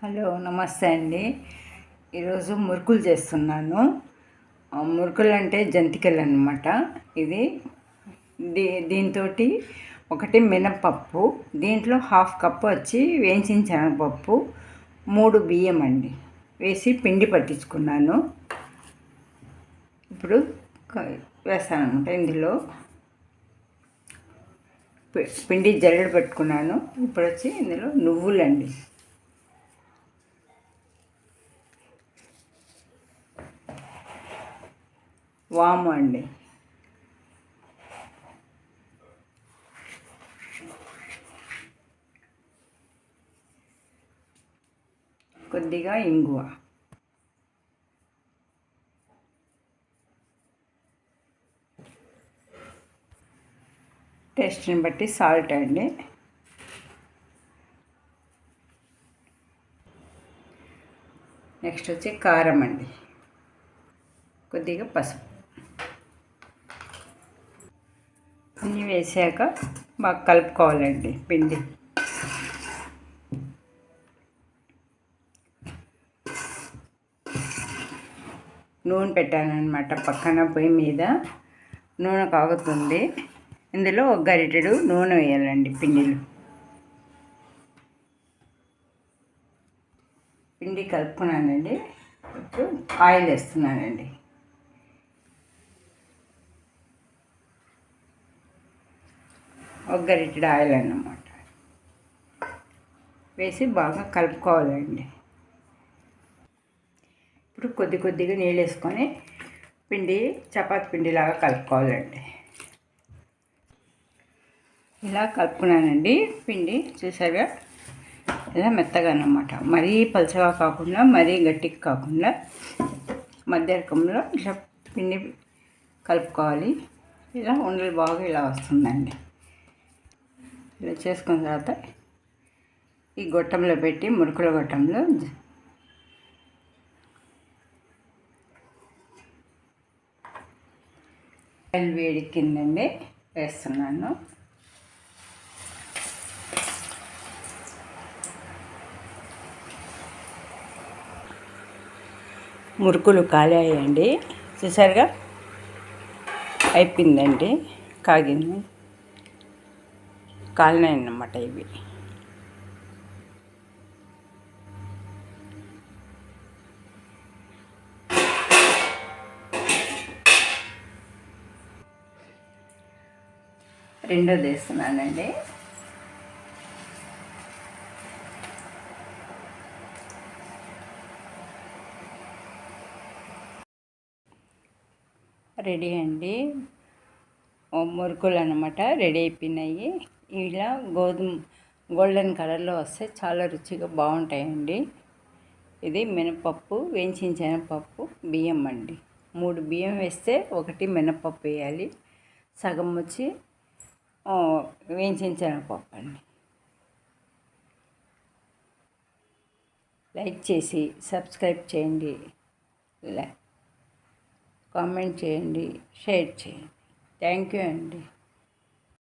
Hello నమస్తే అండి. ఈరోజు మురుకులు చేస్తున్నాను. మురుకులు అంటే జంతికలు అన్నమాట. ఇది దీంతో ఒకటి మినపప్పు, దీంట్లో 1/2 కప్పు వచ్చి వేయించిన శనగపప్పు, 3 బియ్యం అండి వేసి పిండి పట్టించుకున్నాను. ఇప్పుడు వేస్తాను అనమాట. ఇందులో పిండి జల్లెడ పెట్టుకున్నాను. ఇప్పుడు వచ్చి ఇందులో నువ్వులండి, వాము అండి, కొద్దిగా ఇంగువ, టేస్ట్ని బట్టి సాల్ట్ అండి, నెక్స్ట్ వచ్చి కారం అండి, కొద్దిగా పసుపు అన్నీ వేసాక బాగా కలుపుకోవాలండి పిండి. నూనె పెట్టానన్నమాట పక్కన పొయ్యి మీద. నూనె కాగుతుంది. ఇందులో ఒక గరిటెడు నూనె వేయాలండి. పిండి కలుపుకున్నానండి. ఇప్పుడు ఆయిల్ వేస్తున్నానండి. ఒక గరిటెడు ఆయిల్ అన్నమాట వేసి బాగా కలుపుకోవాలండి. ఇప్పుడు కొద్దిగా నీళ్ళు వేసుకొని పిండి చపాతీ పిండిలాగా కలుపుకోవాలండి. ఇలా కలుపుకున్నానండి. పిండి చూసారుగా, ఇలా మెత్తగా అన్నమాట. మరీ పలచగా కాకుండా మరీ గట్టిగా కాకుండా మధ్య రకంలో ఇట్లా పిండి కలుపుకోవాలి. ఇలా ఉండలు బాగా ఇలా వస్తుందండి. ఇలా చేసుకున్న తర్వాత ఈ గొట్టంలో పెట్టి, మురుకుల గొట్టంలో ఆయిల్ వేడెక్కిందండి, వేస్తున్నాను. మురుకులు కాలాయండి. చూసారుగా, అయిపోయిందండి. కాగింది, కాలినాయన్నమాట ఇవి. రెండోది వేస్తున్నానండి. రెడీ అండి. మురుకులు అన్నమాట రెడీ అయిపోయినాయి. ఇలా గోల్డెన్ కలర్లో వస్తే చాలా రుచిగా బాగుంటాయండి. ఇది మినపప్పు, వేయించిన శనగపప్పు, బియ్యం అండి. 3 బియ్యం వేస్తే 1 మినపప్పు వేయాలి. సగం వచ్చి వేయించిన శనగపప్పు అండి. లైక్ చేసి సబ్స్క్రైబ్ చేయండి, కామెంట్ చేయండి, షేర్ చేయండి. థ్యాంక్ యూ అండి.